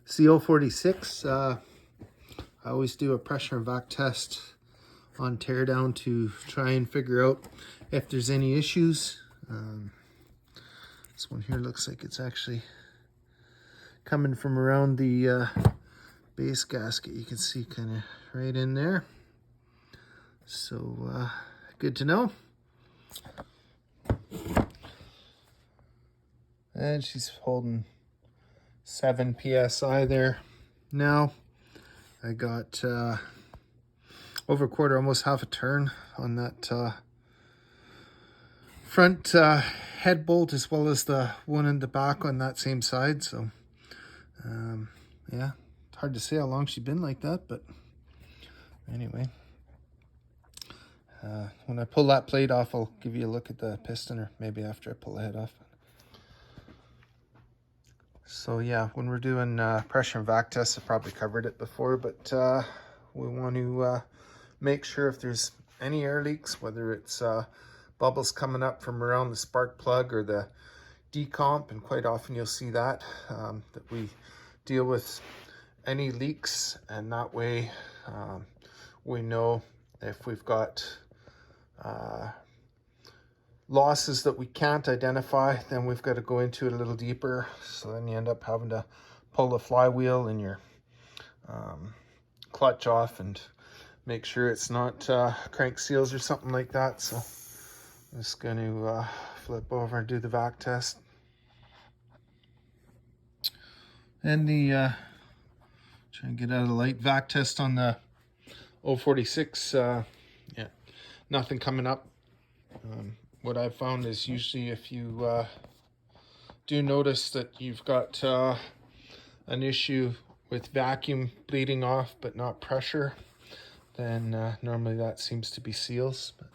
Stihl 46. I always do a pressure and vac test on teardown to try and figure out if there's any issues. This one here looks like it's actually coming from around the base gasket. You can see kind of right in there. So good to know. And she's holding 7 psi there. Now I got over a quarter, almost half a turn on that front head bolt, as well as the one in the back on that same side. So yeah, it's hard to say how long she's been like that, but anyway, when I pull that plate off, I'll give you a look at the piston, or maybe after I pull the head off. So yeah, when we're doing pressure and vac tests, I've probably covered it before, but we want to make sure if there's any air leaks, whether it's bubbles coming up from around the spark plug or the decomp, and quite often you'll see that, that we deal with any leaks, and that way we know if we've got losses that we can't identify, then we've got to go into it a little deeper. So then you end up having to pull the flywheel and your clutch off and make sure it's not crank seals or something like that. So I'm just going to flip over and do the vac test. And the try and get out of the light, vac test on the 046. Yeah, nothing coming up. What I've found is usually if you do notice that you've got an issue with vacuum bleeding off but not pressure, then normally that seems to be seals. But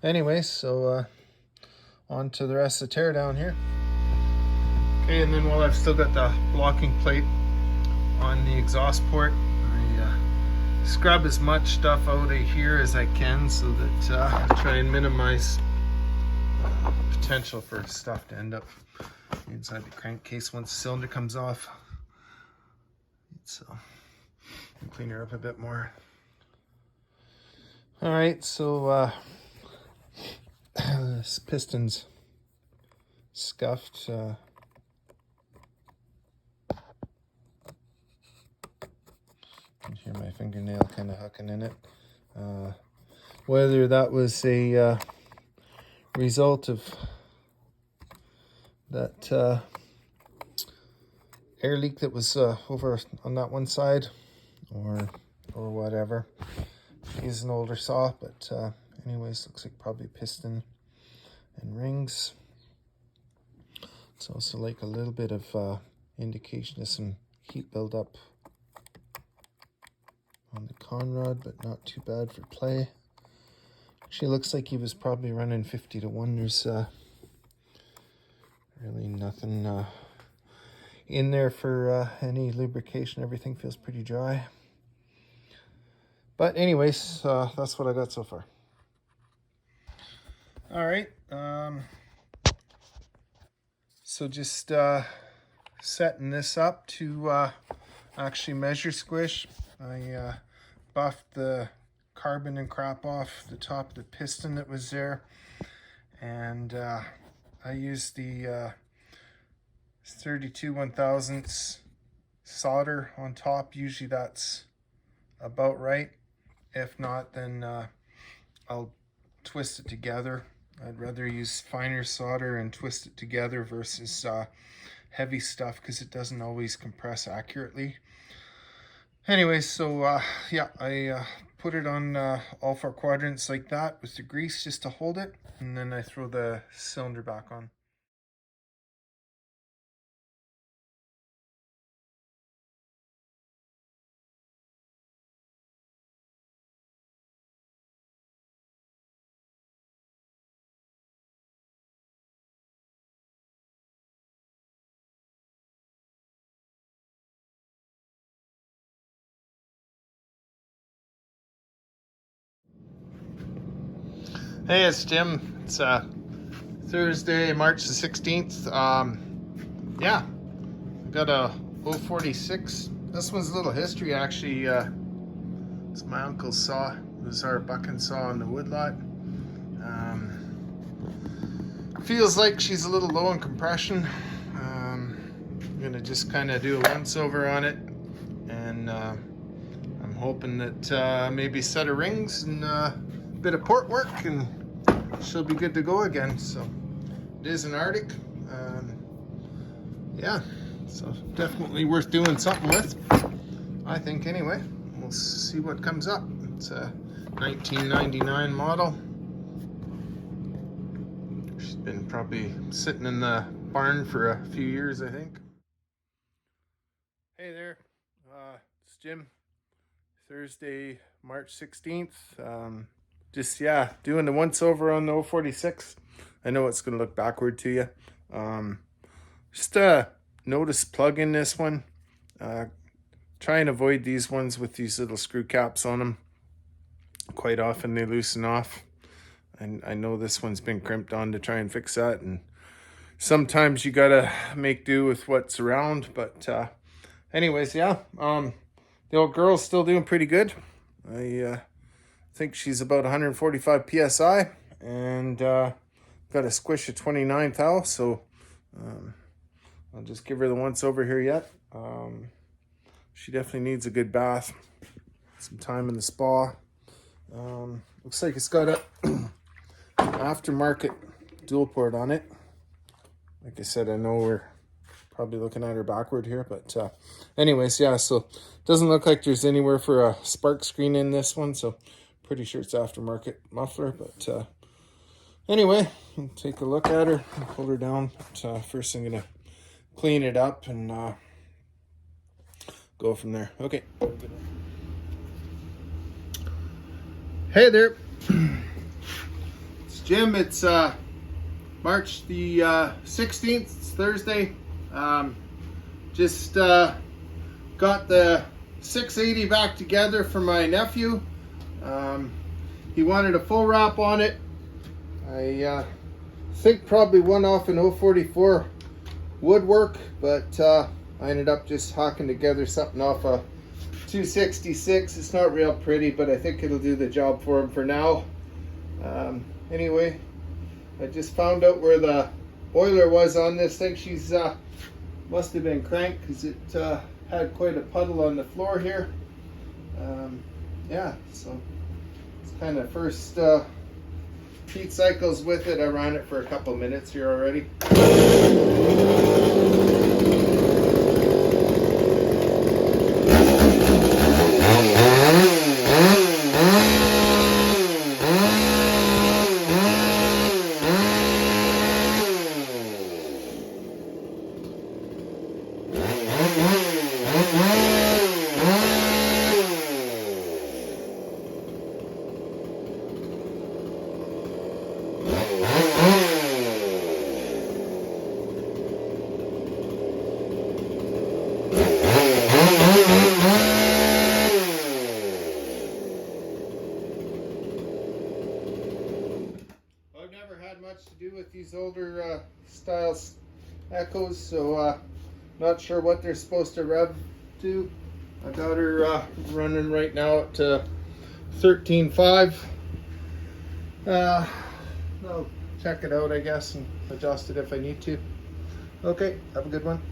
anyway, so on to the rest of the teardown here. Okay, and then while I've still got the blocking plate on the exhaust port, I scrub as much stuff out of here as I can, so that I try and minimize potential for stuff to end up inside the crankcase once the cylinder comes off. So clean her up a bit more. All right, so this piston's scuffed. You can hear my fingernail kind of hucking in it. Whether that was a result of that air leak that was over on that one side, or whatever. He's an older saw, but anyways, looks like probably piston and rings. It's also like a little bit of indication of some heat buildup on the conrod, but not too bad for play. Actually looks like he was probably running 50 to 1. There's really nothing in there for any lubrication. Everything feels pretty dry. But anyways, that's what I got so far. All right. So just setting this up to actually measure squish. I buffed the carbon and crap off the top of the piston that was there, and I used the 32 1/1000 solder on top. Usually that's about right. If not, then I'll twist it together. I'd rather use finer solder and twist it together versus heavy stuff, because it doesn't always compress accurately. Anyway, so yeah, I put it on all 4 quadrants like that with the grease just to hold it, and then I throw the cylinder back on. Hey, it's Jim. It's Thursday, March the 16th. Yeah, got a 046. This one's a little history actually. It's my uncle's saw. It was our bucking saw in the woodlot. Feels like she's a little low in compression. I'm gonna just kind of do a once over on it, and I'm hoping that maybe a set of rings and a bit of port work, and she'll be good to go again. So it is an Arctic. Yeah, so definitely worth doing something with, I think. Anyway, we'll see what comes up. It's a 1999 model. She's been probably sitting in the barn for a few years, I think. Hey there, it's Jim. Thursday, March 16th. Just, yeah, doing the once over on the 046. I know it's going to look backward to you. Just notice plug in this one. Try and avoid these ones with these little screw caps on them. Quite often they loosen off. And I know this one's been crimped on to try and fix that. And sometimes you gotta make do with what's around. But anyways, yeah. The old girl's still doing pretty good. I think she's about 145 PSI. And got a squish of 29 thou. So I'll just give her the once over here yet. She definitely needs a good bath. Some time in the spa. Looks like it's got a aftermarket dual port on it. Like I said, I know we're probably looking at her backward here, but anyways, yeah, so doesn't look like there's anywhere for a spark screen in this one, so pretty sure it's aftermarket muffler. But anyway, we'll take a look at her and pull her down. But first I'm gonna clean it up and go from there. Okay. Hey there. It's Jim. It's March the 16th. It's Thursday. Just got the 680 back together for my nephew. He wanted a full wrap on it. I think probably one off an 044 woodwork, but I ended up just hawking together something off a 266. It's not real pretty, but I think it'll do the job for him for now. Anyway, I just found out where the oiler was on this thing. She's must have been cranked because it had quite a puddle on the floor here. Yeah, so it's kind of first heat cycles with it. I ran it for a couple minutes here already. I've never had much to do with these older styles Echoes, so not sure what they're supposed to rev to. I got her running right now at 13.5. I'll check it out, I guess, and adjust it if I need to. Okay, have a good one.